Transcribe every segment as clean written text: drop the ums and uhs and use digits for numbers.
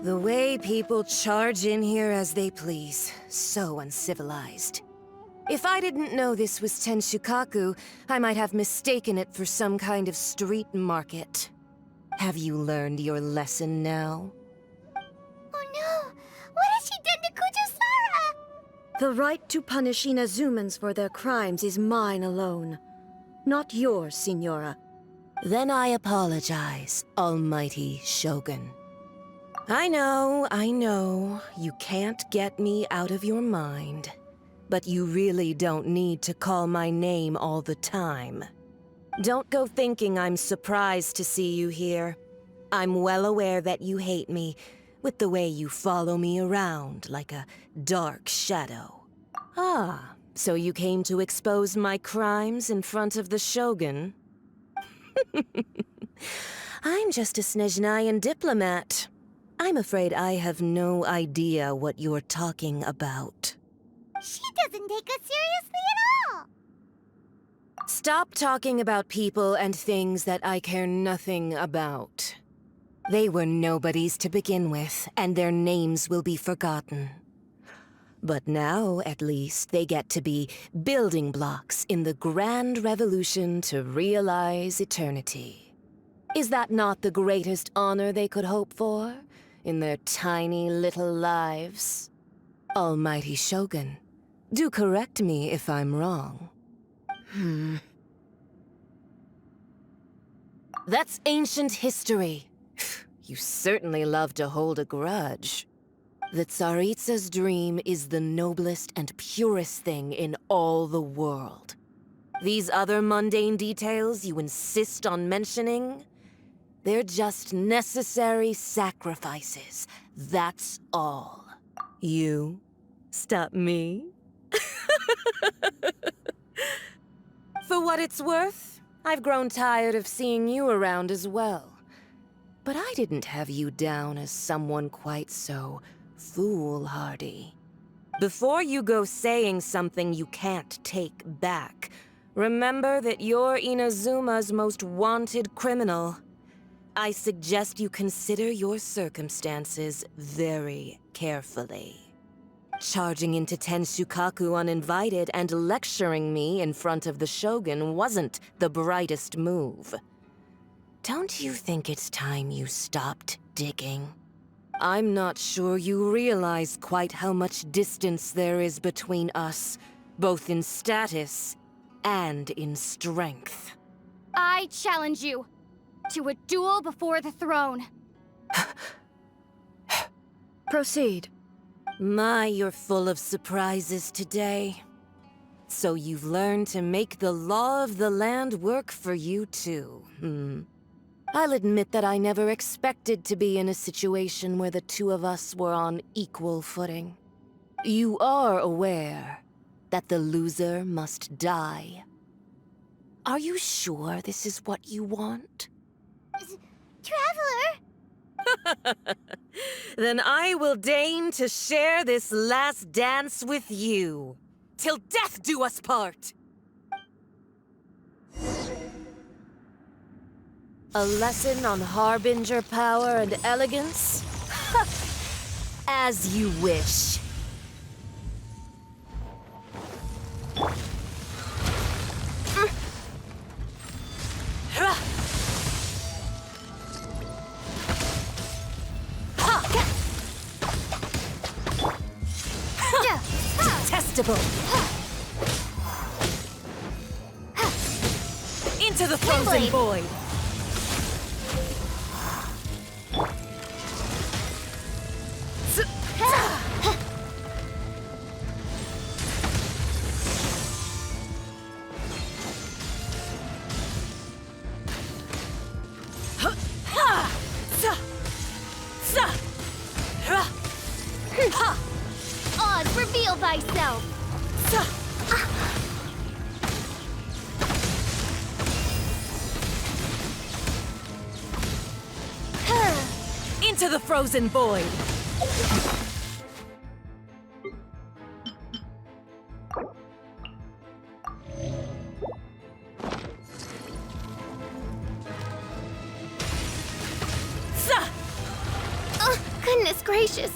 The way people charge in here as they please. So uncivilized. If I didn't know this was Tenshukaku, I might have mistaken it for some kind of street market. Have you learned your lesson now? Oh no! What has she done to Kujusara? The right to punish Inazumans for their crimes is mine alone. Not yours, Signora. Then I apologize, Almighty Shogun. I know, you can't get me out of your mind. But you really don't need to call my name all the time. Don't go thinking I'm surprised to see you here. I'm well aware that you hate me, with the way you follow me around like a dark shadow. Ah, so you came to expose my crimes in front of the Shogun? I'm just a Snezhnayan diplomat. I'm afraid I have no idea what you're talking about. She doesn't take us seriously at all! Stop talking about people and things that I care nothing about. They were nobodies to begin with, and their names will be forgotten. But now, at least, they get to be building blocks in the grand revolution to realize eternity. Is that not the greatest honor they could hope for in their tiny little lives? Almighty Shogun, do correct me if I'm wrong. That's ancient history. You certainly love to hold a grudge. The Tsaritsa's dream is the noblest and purest thing in all the world. These other mundane details you insist on mentioning, they're just necessary sacrifices. That's all. You stop me? For what it's worth, I've grown tired of seeing you around as well. But I didn't have you down as someone quite so foolhardy. Before you go saying something you can't take back, remember that you're Inazuma's most wanted criminal. I suggest you consider your circumstances very carefully. Charging into Tenshukaku uninvited and lecturing me in front of the Shogun wasn't the brightest move. Don't you think it's time you stopped digging? I'm not sure you realize quite how much distance there is between us, both in status and in strength. I challenge you to a duel before the throne. Proceed. My, you're full of surprises today. So you've learned to make the law of the land work for you too, I'll admit that I never expected to be in a situation where the two of us were on equal footing. You are aware that the loser must die. Are you sure this is what you want? Traveler! Then I will deign to share this last dance with you. Till death do us part! A lesson on Harbinger power and elegance? As you wish. Detestable! Into the frozen void! Oz, reveal thyself! Into the frozen void! Goodness gracious!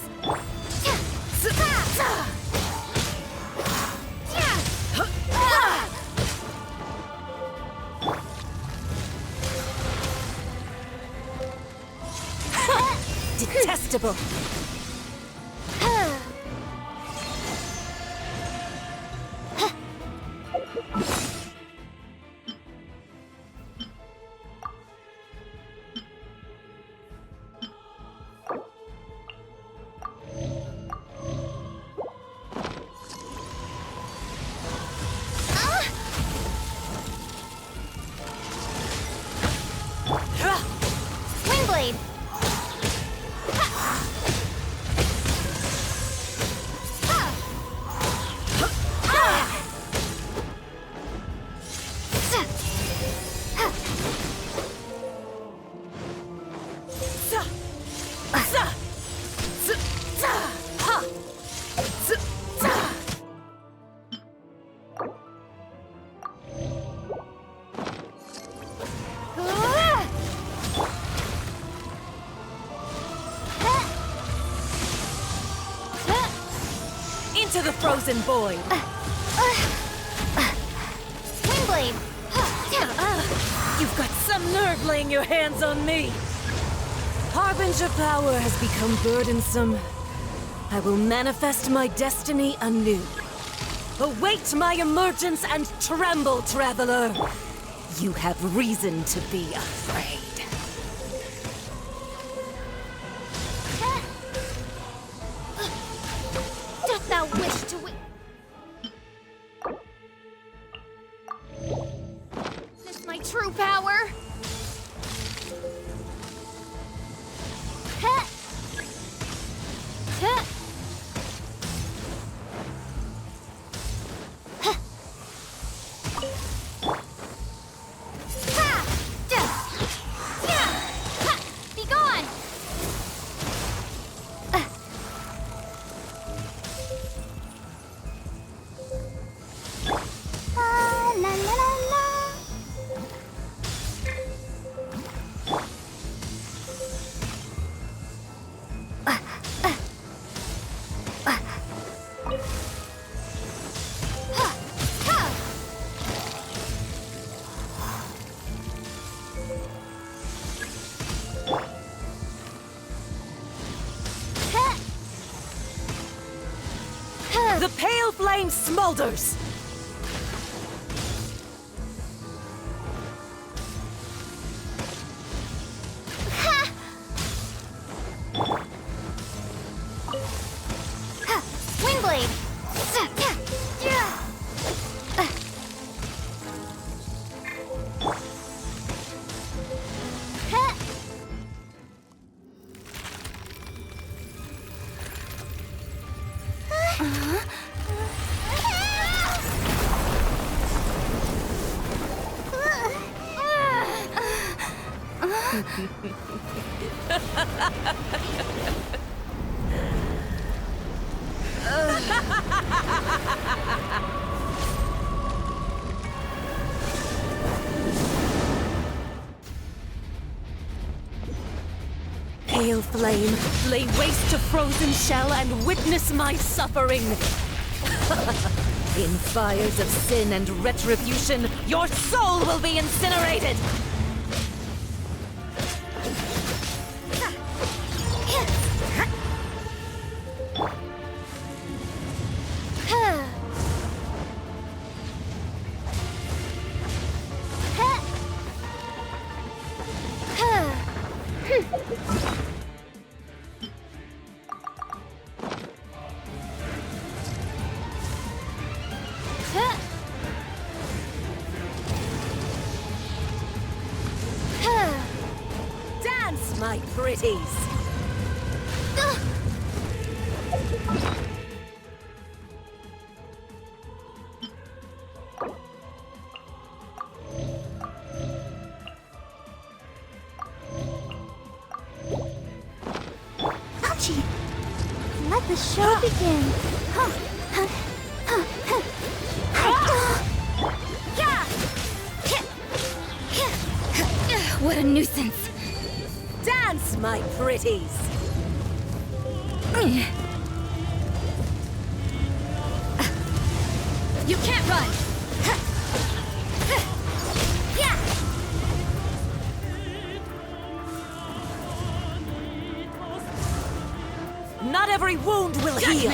Detestable! Windblade! Into the frozen void! Windblade! You've got some nerve laying your hands on me! Harbinger power has become burdensome. I will manifest my destiny anew. Await my emergence and tremble, traveler! You have reason to be afraid. Doth thou wish to win? This my true power? Be gone! La la la la. The pale flame smolders! Windblade! Pale flame, lay waste to frozen shell and witness my suffering! In fires of sin and retribution, your soul will be incinerated! Dance, my pretties! Ouchie! Let the show begin! What a nuisance! Dance, my pretties! You can't run! Yeah! Not every wound will heal!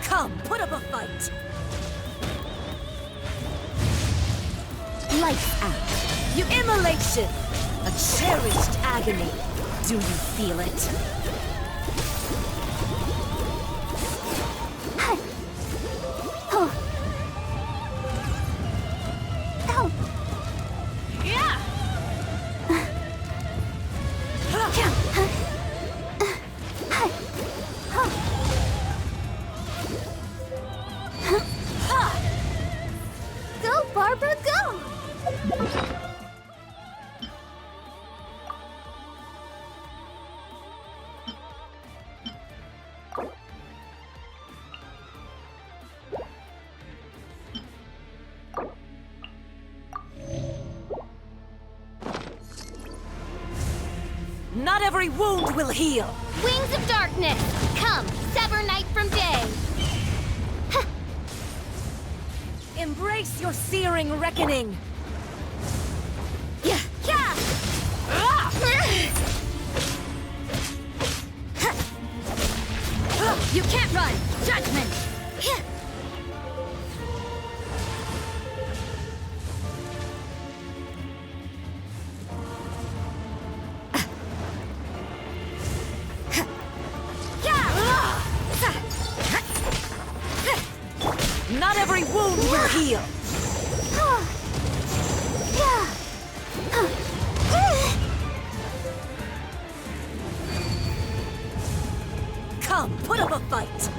Come, put up a fight! Lights out. You immolation! A cherished agony. Do you feel it? Oh. Oh. Yeah! Go, Barbara, go! Not every wound will heal! Wings of darkness! Come, sever night from day! Embrace your searing reckoning! Yeah! Yeah! You can't run! Judgment! Not every wound will heal! Come, put up a fight!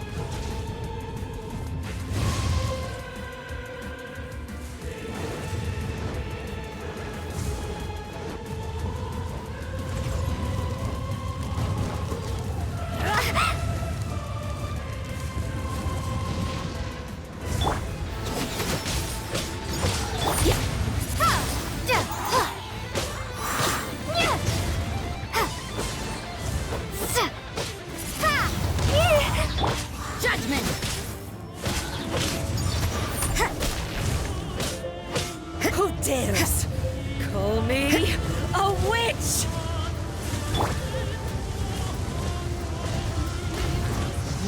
Judgment! Who dares call me a witch?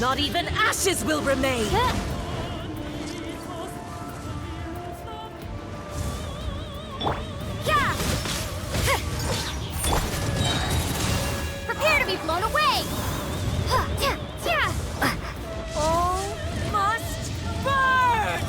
Not even ashes will remain! Prepare to be blown away! All must burn!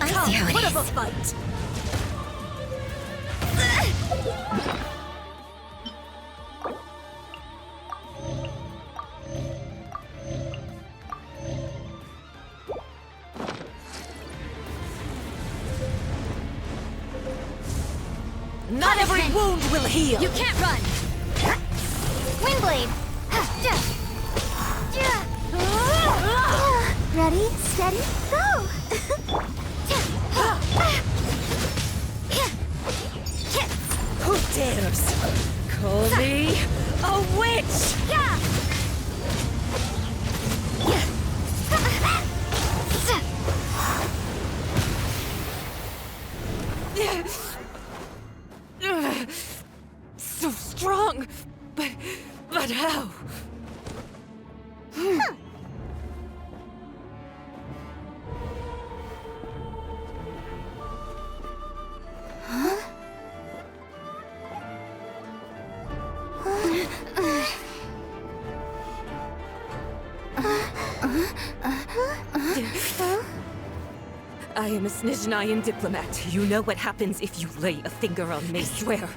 I see how it Put is. up a fight! Not every wound will heal! You can't run! Windblade! Ready, steady, go! Who dares call me a witch? So strong, but how? I am a Snezhnayan diplomat. You know what happens if you lay a finger on me. I swear,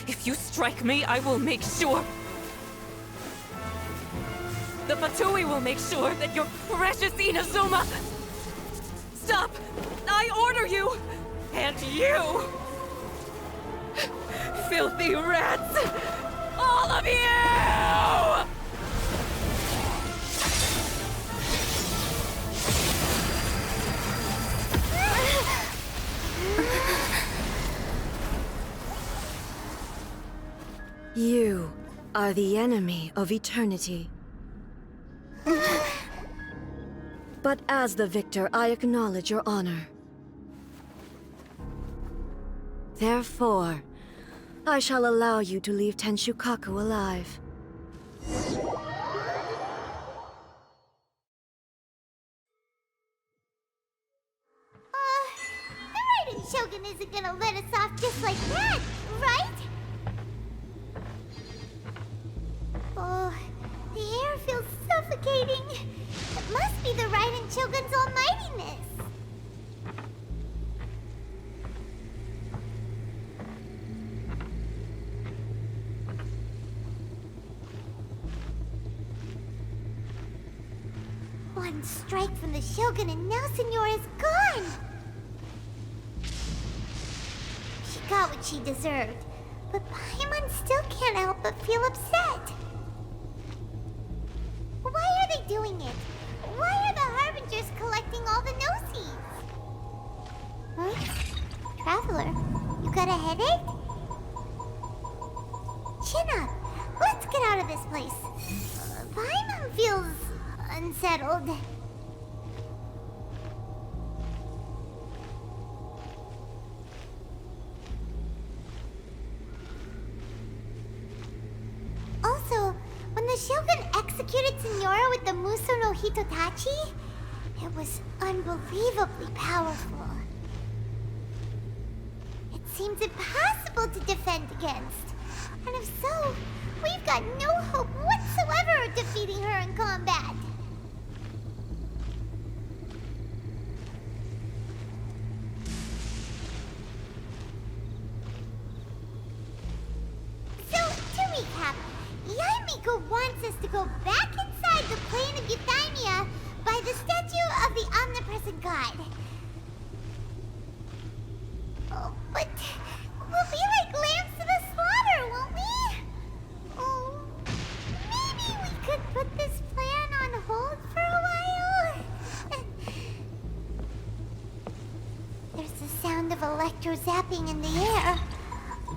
if you strike me, I will make sure. The Fatui will make sure that your precious Inazuma Stop! I order you! And you! Filthy rats! All of you! You are the enemy of eternity. But as the victor, I acknowledge your honor. Therefore, I shall allow you to leave Tenshukaku alive. The Raiden Shogun isn't gonna let us off just like that, right? Oh, the air feels suffocating. It must be the Raiden Shogun's almightiness. One strike from the Shogun and now Signora's gone! She got what she deserved, but Paimon still can't help but feel upset. Why are they doing it? Why are the Harbingers collecting all the no-seeds? Huh? Traveler, you got a headache? Chin up. Let's get out of this place. Paimon feels unsettled. Also, when the Shogun executed Signora with the Muso no Hitotachi, it was unbelievably powerful. It seems impossible to defend against. And if so, we've got no hope whatsoever of defeating her in combat. So, to recap, Yaimiko wants us to go back inside the plane of Euthymia by the statue of the Omnipresent God. Oh, but we'll be like lambs to the slaughter, won't we? Oh, maybe we could put this plan on hold for a while? There's the sound of electro-zapping in the air.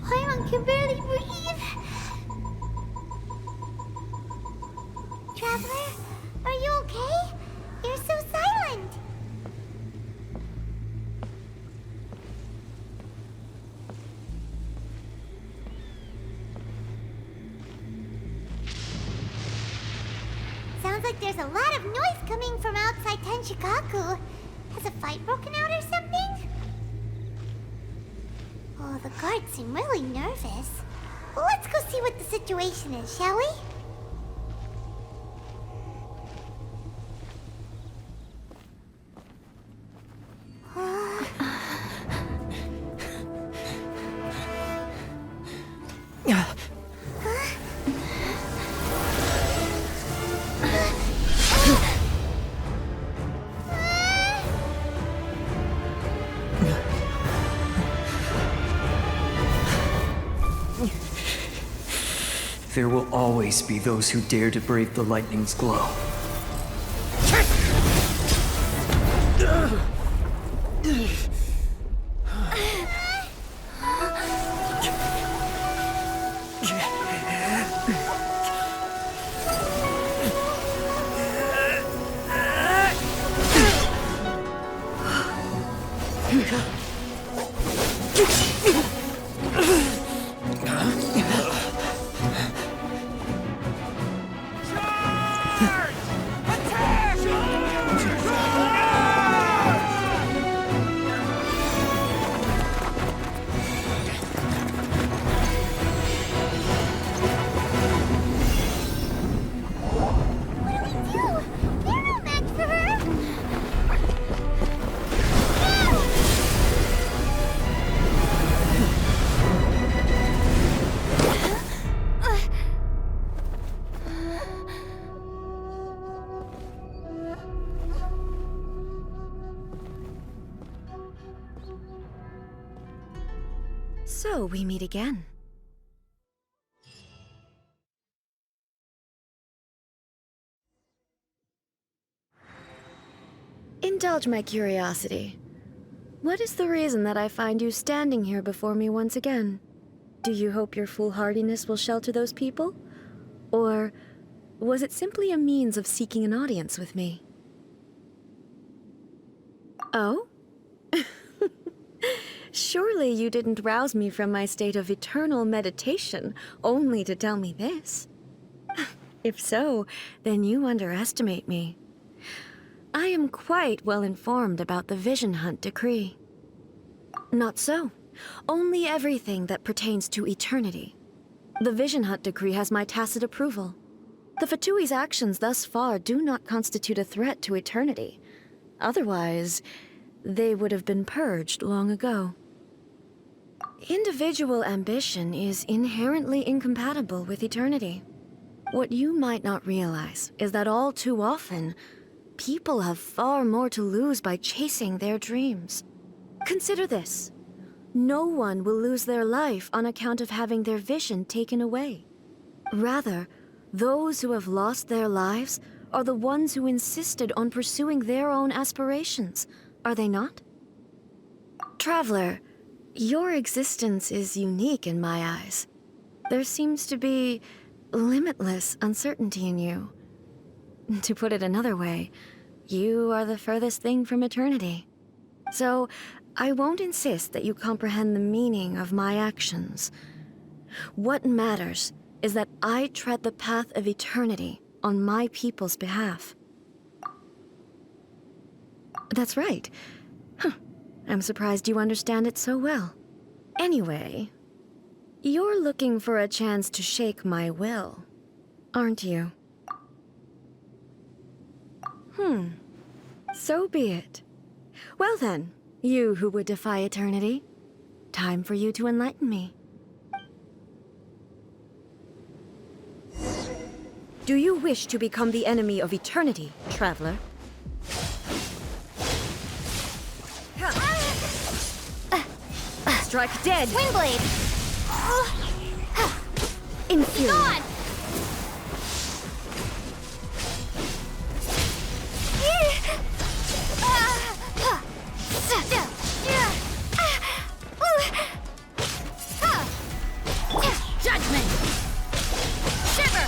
Paimon can barely breathe. Traveler, are you okay? You're so silent. Sounds like there's a lot of noise coming from outside Tenshukaku. Has a fight broken out or something? Oh, the guards seem really nervous. Well, let's go see what the situation is, shall we? There will always be those who dare to brave the lightning's glow. So we meet again. Indulge my curiosity. What is the reason that I find you standing here before me once again? Do you hope your foolhardiness will shelter those people? Or was it simply a means of seeking an audience with me? Oh? Surely you didn't rouse me from my state of eternal meditation only to tell me this. If so, then you underestimate me. I am quite well informed about the Vision Hunt decree. Not so. Only everything that pertains to eternity. The Vision Hunt decree has my tacit approval. The Fatui's actions thus far do not constitute a threat to eternity. Otherwise, they would have been purged long ago. Individual ambition is inherently incompatible with eternity. What you might not realize is that all too often, people have far more to lose by chasing their dreams. Consider this. No one will lose their life on account of having their vision taken away. Rather, those who have lost their lives are the ones who insisted on pursuing their own aspirations, are they not? Traveler, your existence is unique in my eyes. There seems to be limitless uncertainty in you. To put it another way, you are the furthest thing from eternity. So, I won't insist that you comprehend the meaning of my actions. What matters is that I tread the path of eternity on my people's behalf. That's right. I'm surprised you understand it so well. Anyway, you're looking for a chance to shake my will, aren't you? So be it. Well then, you who would defy eternity, time for you to enlighten me. Do you wish to become the enemy of eternity, traveler? Strike dead! Windblade! Inferior. God! Judgment! Shiver!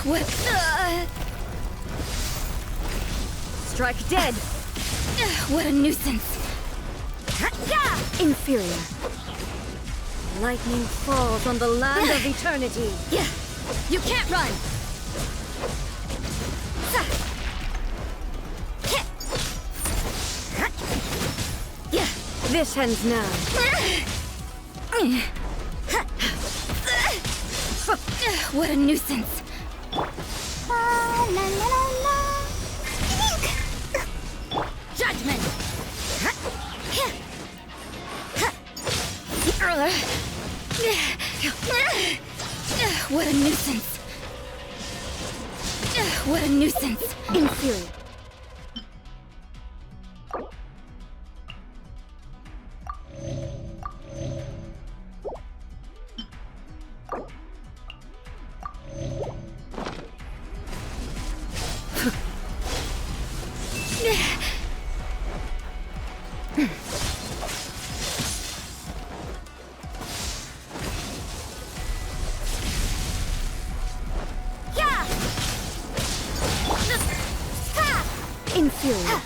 What? Strike dead! What a nuisance! Inferior. Lightning falls on the land of eternity. You can't run! This ends now. What a nuisance. La la la la. Judgment! What a nuisance. What a nuisance. Inferior. Inferior.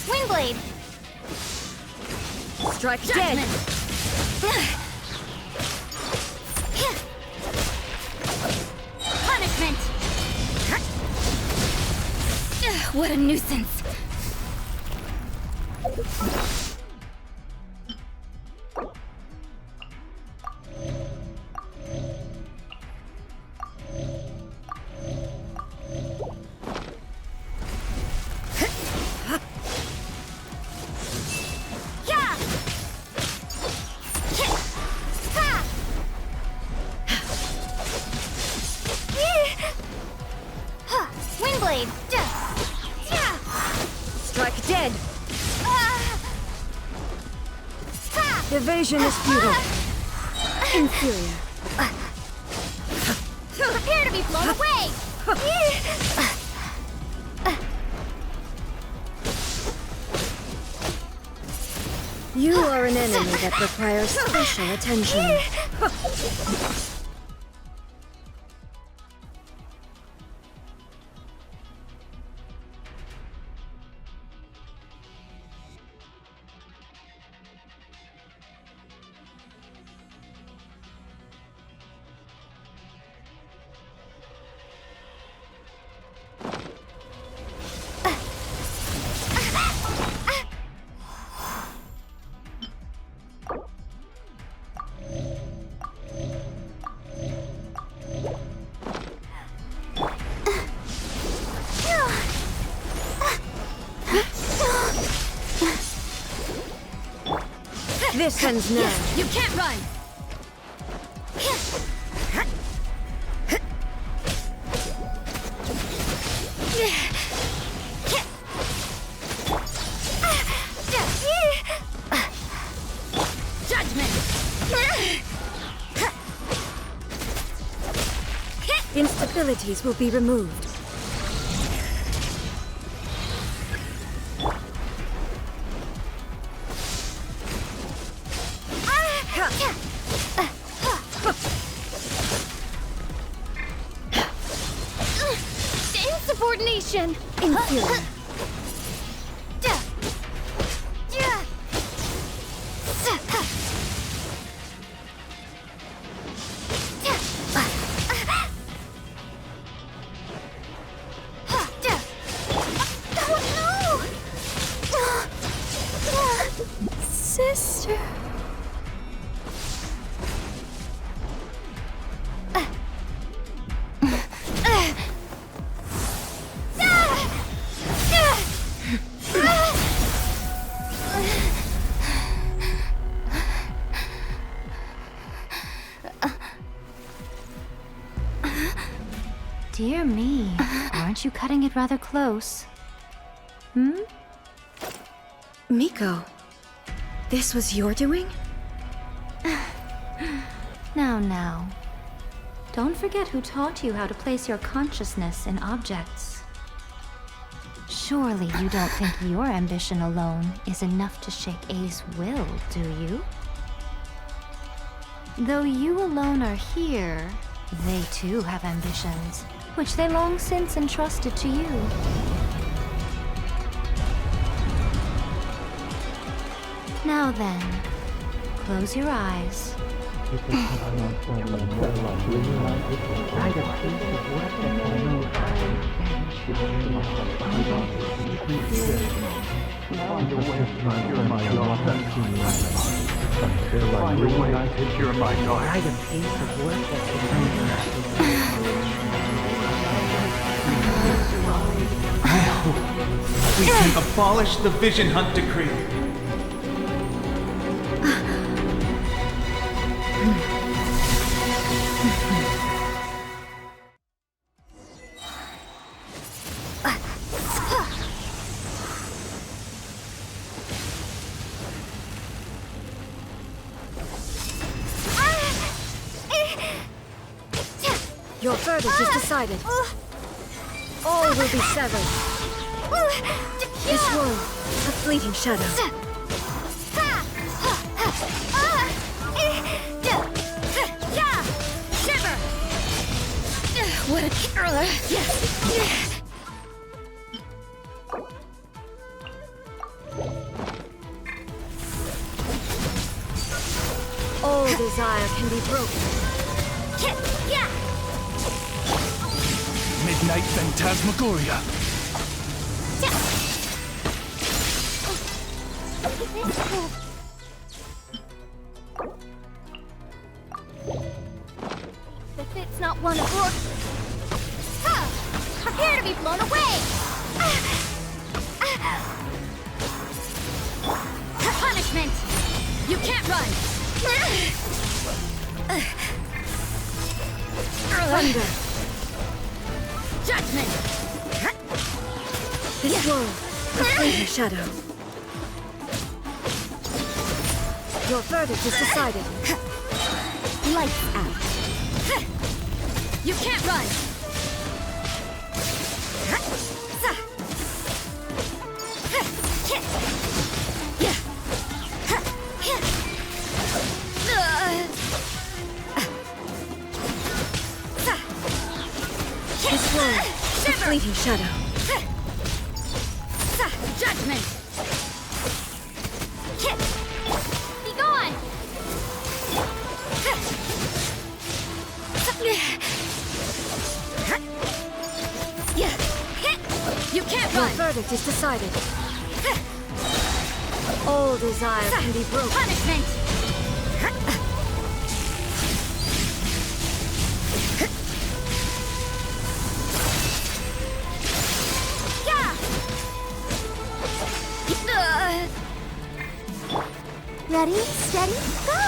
Windblade! Strike dead! Punishment! What a nuisance. Windblade! Strike dead! Evasion is futile. Inferior. Prepare to be blown away! You are an enemy that requires special attention. This ends now. You can't run! Judgment! Instabilities will be removed. Insubordination! Inferior. Sister. Dear me, aren't you cutting it rather close? Miko, this was your doing? Now. Don't forget who taught you how to place your consciousness in objects. Surely you don't think your ambition alone is enough to shake A's will, do you? Though you alone are here, they too have ambitions, which they long since entrusted to you. Now then, close your eyes. We can abolish the Vision Hunt Decree. Your verdict is decided. All will be severed. This world, a fleeting shadow. Shiver! What a killer! All desire can be broken. Midnight Phantasmagoria. this could... The fit's not one of your... Prepare to be blown away! Punishment! You can't run! Thunder! Judgment! This world, a fleeting shadow. Your verdict is decided. Lights out. You can't run! This world, a fleeting shadow. Judgment! Be gone! You can't Your run! verdict is decided. All desire can be broken. Punishment! Ready, steady, go!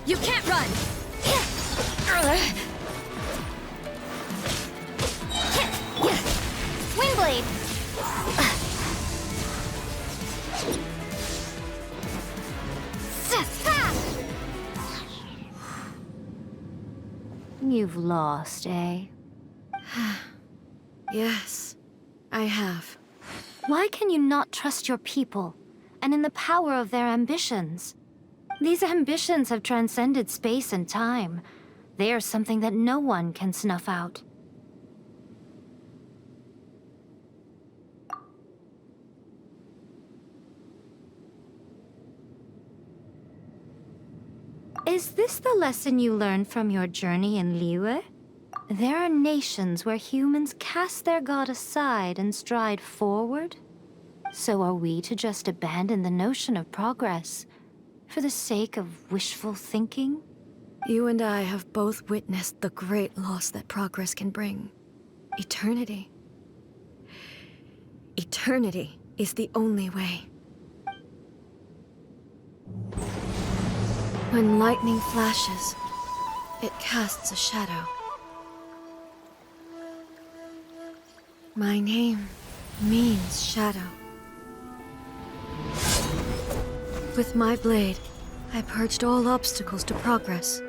You can't run! Wingblade! You've lost, eh? Yes, I have. Why can you not trust your people, and in the power of their ambitions? These ambitions have transcended space and time. They are something that no one can snuff out. Is this the lesson you learned from your journey in Liyue? There are nations where humans cast their god aside and stride forward. So are we to just abandon the notion of progress for the sake of wishful thinking? You and I have both witnessed the great loss that progress can bring. Eternity. Eternity is the only way. When lightning flashes, it casts a shadow. My name means shadow. With my blade, I purged all obstacles to progress.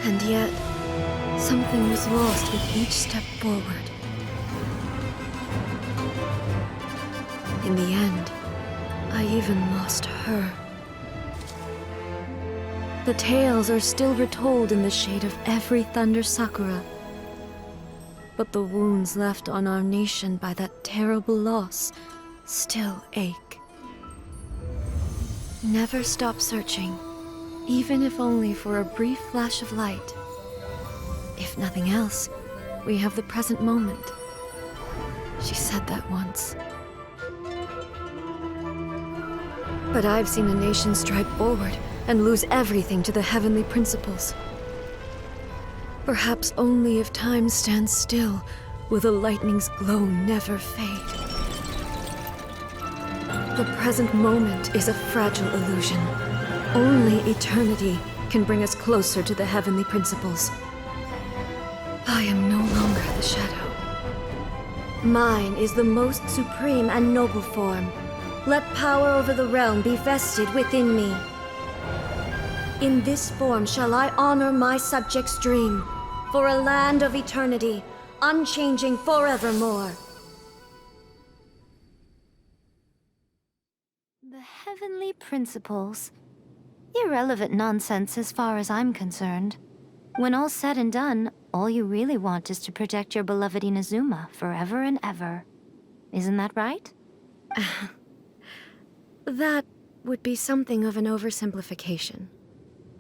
And yet, something was lost with each step forward. In the end, I even lost her. The tales are still retold in the shade of every Thunder Sakura. But the wounds left on our nation by that terrible loss still ache. Never stop searching, even if only for a brief flash of light. If nothing else, we have the present moment. She said that once. But I've seen a nation stride forward and lose everything to the heavenly principles. Perhaps only if time stands still will the lightning's glow never fade. The present moment is a fragile illusion. Only eternity can bring us closer to the heavenly principles. I am no longer the shadow. Mine is the most supreme and noble form. Let power over the realm be vested within me. In this form shall I honor my subjects' dream, for a land of eternity, unchanging forevermore. The heavenly principles. Irrelevant nonsense as far as I'm concerned. When all's said and done, all you really want is to protect your beloved Inazuma forever and ever. Isn't that right? That would be something of an oversimplification.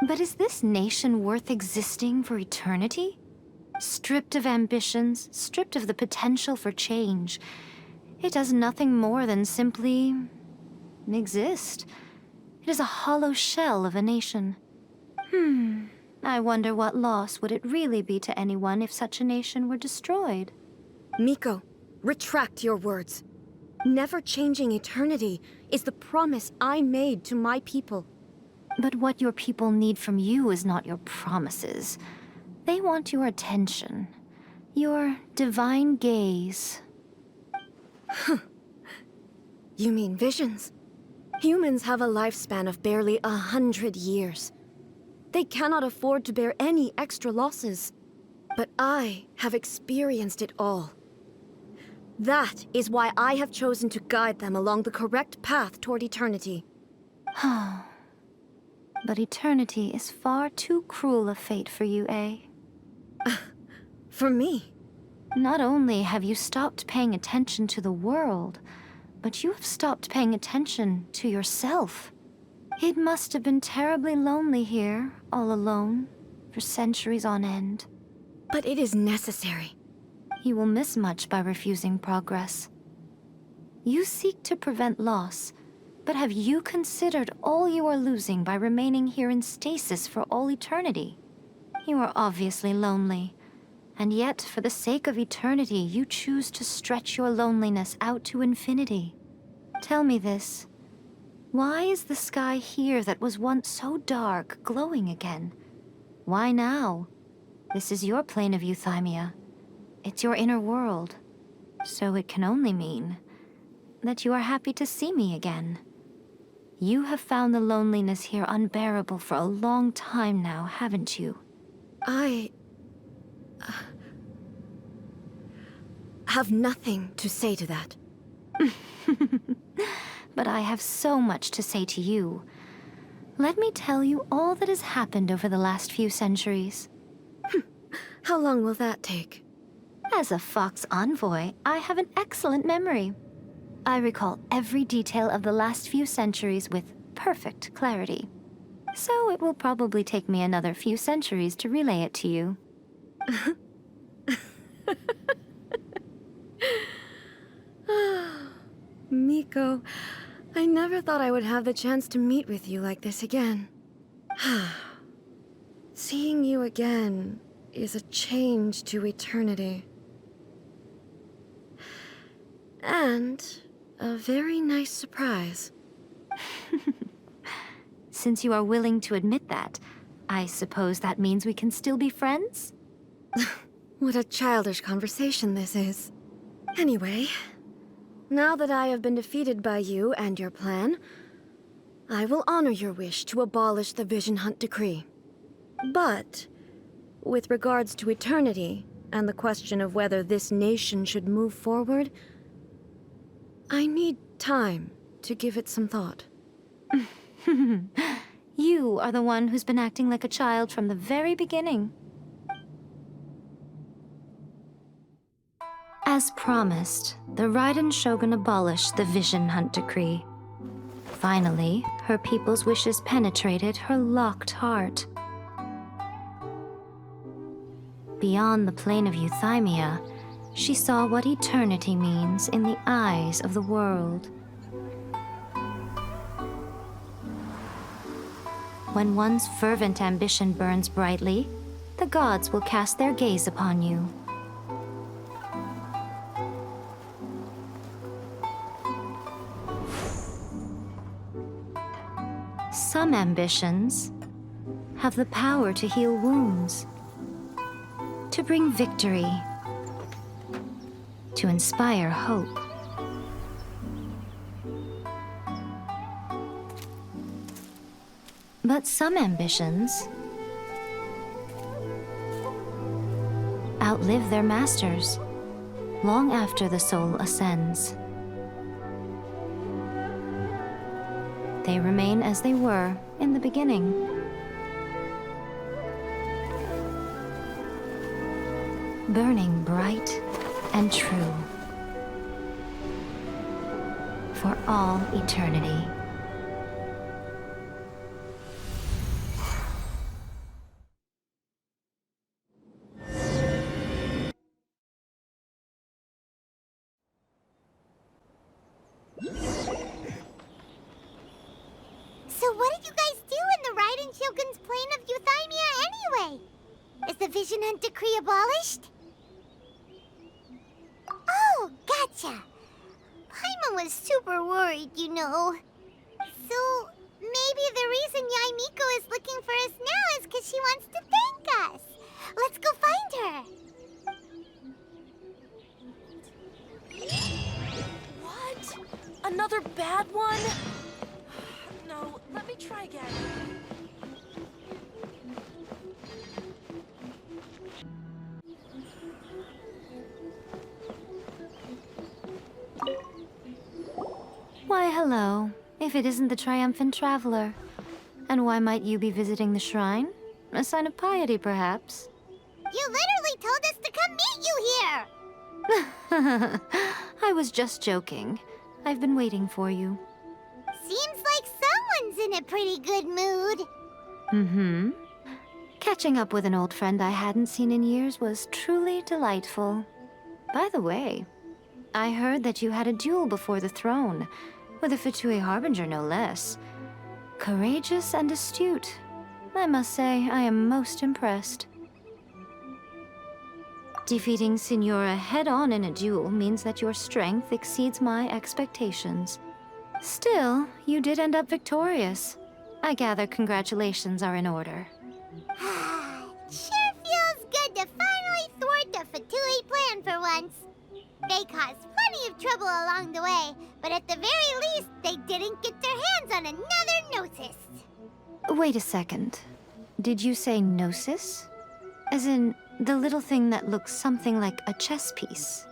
But is this nation worth existing for eternity? Stripped of ambitions, stripped of the potential for change, it does nothing more than simply exist. It is a hollow shell of a nation. I wonder what loss would it really be to anyone if such a nation were destroyed? Miko, retract your words. Never changing eternity is the promise I made to my people. But what your people need from you is not your promises. They want your attention. Your divine gaze. You mean visions? Humans have a lifespan of barely 100 years. They cannot afford to bear any extra losses. But I have experienced it all. That is why I have chosen to guide them along the correct path toward eternity. But eternity is far too cruel a fate for you, eh? For me? Not only have you stopped paying attention to the world, but you have stopped paying attention to yourself. It must have been terribly lonely here, all alone, for centuries on end. But it is necessary. You will miss much by refusing progress. You seek to prevent loss, but have you considered all you are losing by remaining here in stasis for all eternity? You are obviously lonely, and yet for the sake of eternity, you choose to stretch your loneliness out to infinity. Tell me this. Why is the sky here that was once so dark glowing again? Why now? This is your plane of euthymia. It's your inner world. So it can only mean that you are happy to see me again. You have found the loneliness here unbearable for a long time now, haven't you? I have nothing to say to that. But I have so much to say to you. Let me tell you all that has happened over the last few centuries. How long will that take? As a Fox envoy, I have an excellent memory. I recall every detail of the last few centuries with perfect clarity. So it will probably take me another few centuries to relay it to you. Miko, I never thought I would have the chance to meet with you like this again. Seeing you again is a change to eternity. And a very nice surprise. Since you are willing to admit that, I suppose that means we can still be friends? What a childish conversation this is. Anyway, now that I have been defeated by you and your plan, I will honor your wish to abolish the Vision Hunt Decree. But, with regards to eternity, and the question of whether this nation should move forward, I need time to give it some thought. You are the one who's been acting like a child from the very beginning. As promised, the Raiden Shogun abolished the Vision Hunt Decree. Finally, her people's wishes penetrated her locked heart. Beyond the plane of euthymia, she saw what eternity means in the eyes of the world. When one's fervent ambition burns brightly, the gods will cast their gaze upon you. Some ambitions have the power to heal wounds, to bring victory, to inspire hope. But some ambitions outlive their masters long after the soul ascends. They remain as they were in the beginning. Burning bright and true for all eternity. Queen of Euthymia anyway? Is the Vision Hunt Decree abolished? Oh, gotcha. Paimon was super worried, you know. So, maybe the reason Yaimiko is looking for us now is because she wants to thank us. Let's go find her. What? Another bad one? No, let me try again. Why, hello. If it isn't the triumphant traveler. And why might you be visiting the shrine? A sign of piety, perhaps? You literally told us to come meet you here! I was just joking. I've been waiting for you. Seems like someone's in a pretty good mood. Mm-hmm. Catching up with an old friend I hadn't seen in years was truly delightful. By the way, I heard that you had a duel before the throne, with a Fatui Harbinger no less. Courageous and astute. I must say, I am most impressed. Defeating Signora head-on in a duel means that your strength exceeds my expectations. Still, you did end up victorious. I gather congratulations are in order. Sure feels good to finally thwart the Fatui plan for once. They caused plenty of trouble along the way, but at the very least, they didn't get their hands on another Gnosis. Wait a second. Did you say Gnosis? As in, the little thing that looks something like a chess piece?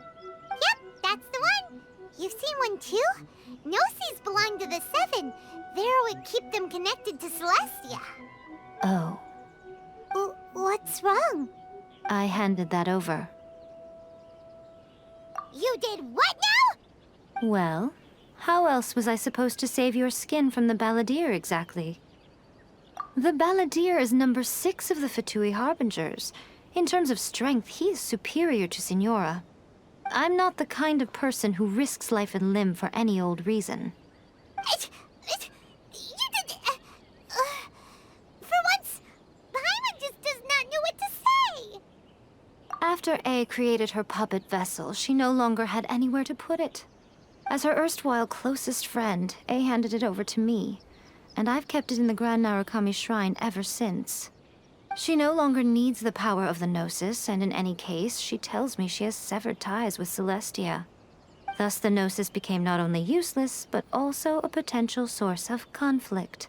Yep, that's the one. You've seen one too? Gnosis belong to the Seven. They're what keep them connected to Celestia. Oh, What's wrong? I handed that over. You did what now? Well, how else was I supposed to save your skin from the Balladeer exactly? The Balladeer is number 6 of the Fatui Harbingers. In terms of strength, he is superior to Signora. I'm not the kind of person who risks life and limb for any old reason. You did... for once, Paimon just does not know what to say. After A created her puppet vessel, she no longer had anywhere to put it. As her erstwhile closest friend, A handed it over to me, and I've kept it in the Grand Narukami Shrine ever since. She no longer needs the power of the Gnosis, and in any case, she tells me she has severed ties with Celestia. Thus, the Gnosis became not only useless, but also a potential source of conflict.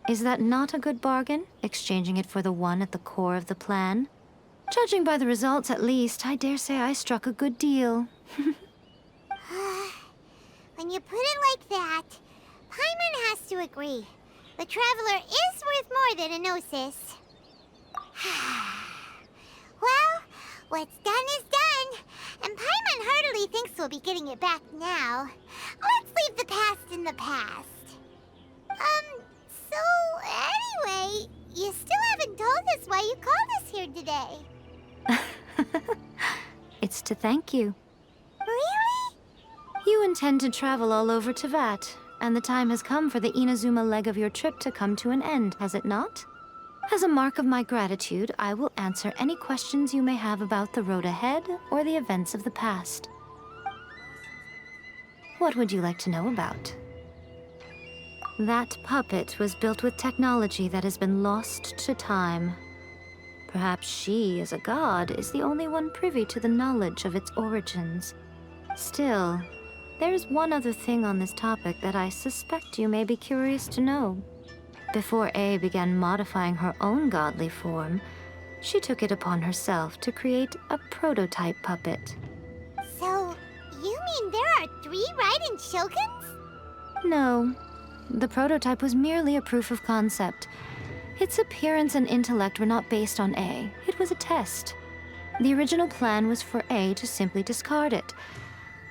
Is that not a good bargain, exchanging it for the one at the core of the plan? Judging by the results, at least, I dare say I struck a good deal. When you put it like that, Paimon has to agree. The Traveler is worth more than a Gnosis. Well, what's done is done, and Paimon heartily thinks we'll be getting it back now. Let's leave the past in the past. So anyway, you still haven't told us why you called us here today. It's to thank you. Really? You intend to travel all over Teyvat, and the time has come for the Inazuma leg of your trip to come to an end, has it not? As a mark of my gratitude, I will answer any questions you may have about the road ahead or the events of the past. What would you like to know about? That puppet was built with technology that has been lost to time. Perhaps she, as a god, is the only one privy to the knowledge of its origins. Still, there is one other thing on this topic that I suspect you may be curious to know. Before A began modifying her own godly form, she took it upon herself to create a prototype puppet. So, you mean there are 3 Raiden Shoguns? No, the prototype was merely a proof of concept. Its appearance and intellect were not based on A. It was a test. The original plan was for A to simply discard it.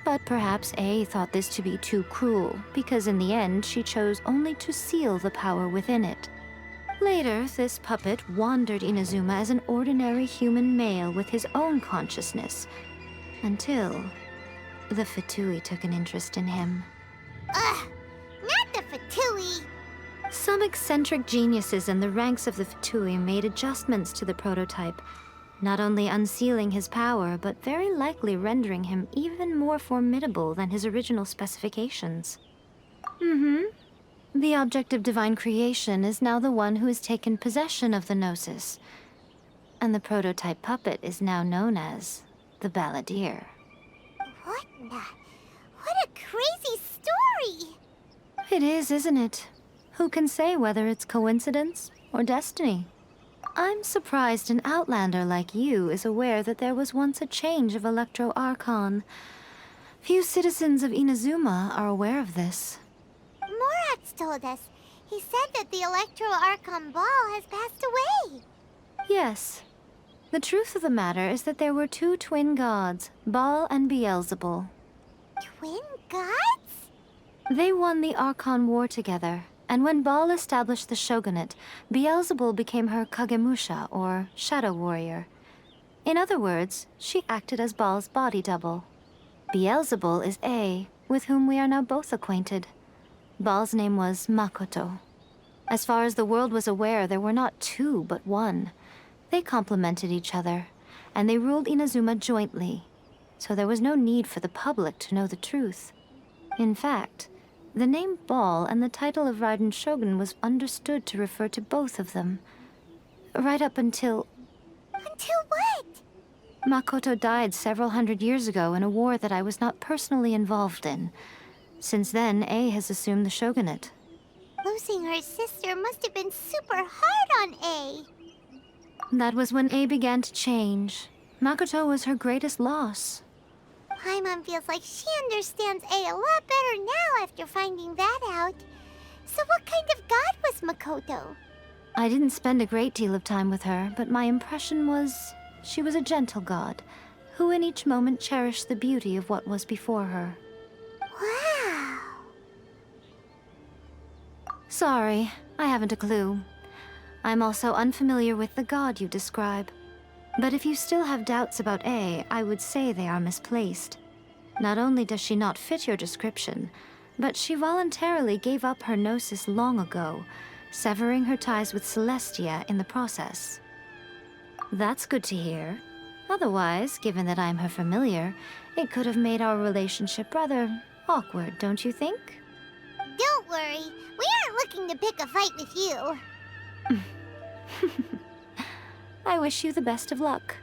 But perhaps A thought this to be too cruel, because in the end she chose only to seal the power within it. Later, this puppet wandered Inazuma as an ordinary human male with his own consciousness, until the Fatui took an interest in him. Ugh, not the Fatui. Some eccentric geniuses in the ranks of the Fatui made adjustments to the prototype, not only unsealing his power, but very likely rendering him even more formidable than his original specifications. The object of divine creation is now the one who has taken possession of the Gnosis, and the prototype puppet is now known as the Balladeer. What a crazy story! It is, isn't it? Who can say whether it's coincidence or destiny? I'm surprised an outlander like you is aware that there was once a change of Electro Archon. Few citizens of Inazuma are aware of this. Morax told us. He said that the Electro Archon Ball has passed away. Yes. The truth of the matter is that there were two twin gods, Baal and Beelzebul. Twin gods? They won the Archon War together, and when Baal established the shogunate, Beelzebul became her Kagemusha, or shadow warrior. In other words, she acted as Baal's body double. Beelzebul is A, with whom we are now both acquainted. Baal's name was Makoto. As far as the world was aware, there were not two, but one. They complemented each other, and they ruled Inazuma jointly, so there was no need for the public to know the truth. In fact, the name Baal and the title of Raiden Shogun was understood to refer to both of them. Right up until... Until what? Makoto died several hundred years ago in a war that I was not personally involved in. Since then, A has assumed the shogunate. Losing her sister must have been super hard on A. That was when A began to change. Makoto was her greatest loss. Paimon feels like she understands A a lot better now after finding that out. So what kind of god was Makoto? I didn't spend a great deal of time with her, but my impression was she was a gentle god, who in each moment cherished the beauty of what was before her. Wow. Sorry, I haven't a clue. I'm also unfamiliar with the god you describe. But if you still have doubts about A, I would say they are misplaced. Not only does she not fit your description, but she voluntarily gave up her gnosis long ago, severing her ties with Celestia in the process. That's good to hear. Otherwise, given that I'm her familiar, it could have made our relationship rather awkward, don't you think? Don't worry, we aren't looking to pick a fight with you. I wish you the best of luck.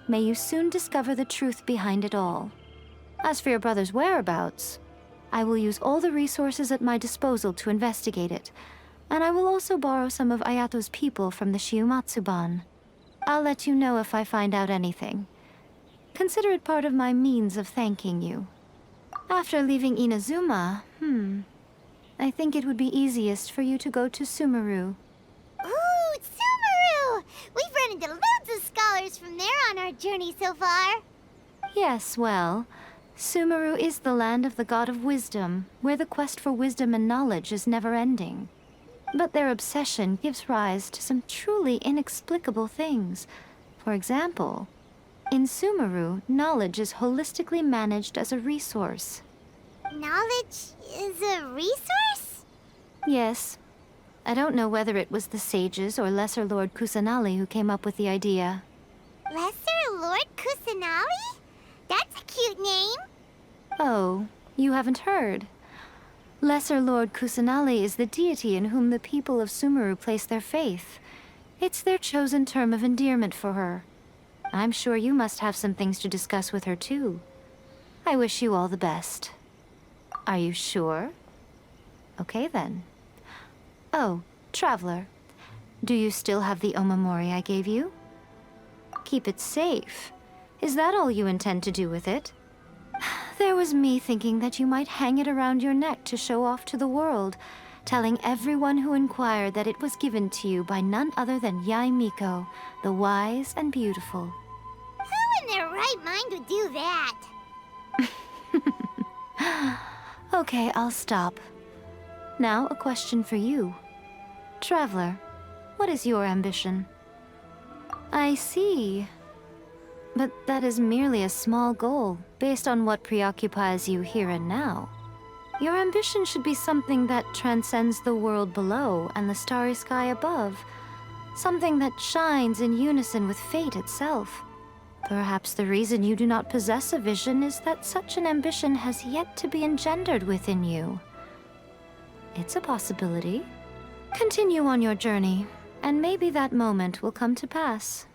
May you soon discover the truth behind it all. As for your brother's whereabouts, I will use all the resources at my disposal to investigate it, and I will also borrow some of Ayato's people from the Shiumatsuban. I'll let you know if I find out anything. Consider it part of my means of thanking you. After leaving Inazuma, I think it would be easiest for you to go to Sumeru. Ooh, Sumeru! We've run into loads of scholars from there on our journey so far. Yes, well, Sumeru is the land of the god of wisdom, where the quest for wisdom and knowledge is never-ending. But their obsession gives rise to some truly inexplicable things. For example, in Sumeru, knowledge is holistically managed as a resource. Knowledge is a resource? Yes. I don't know whether it was the sages or Lesser Lord Kusanali who came up with the idea. Lesser Lord Kusanali? That's a cute name. Oh, you haven't heard. Lesser Lord Kusanali is the deity in whom the people of Sumeru place their faith. It's their chosen term of endearment for her. I'm sure you must have some things to discuss with her too. I wish you all the best. Are you sure? Okay then. Oh, Traveler. Do you still have the Omamori I gave you? Keep it safe. Is that all you intend to do with it? There was me thinking that you might hang it around your neck to show off to the world, telling everyone who inquired that it was given to you by none other than Yae Miko, the wise and beautiful. Who in their right mind would do that? Okay, I'll stop. Now, a question for you. Traveler, what is your ambition? I see. But that is merely a small goal, based on what preoccupies you here and now. Your ambition should be something that transcends the world below and the starry sky above. Something that shines in unison with fate itself. Perhaps the reason you do not possess a vision is that such an ambition has yet to be engendered within you. It's a possibility. Continue on your journey, and maybe that moment will come to pass.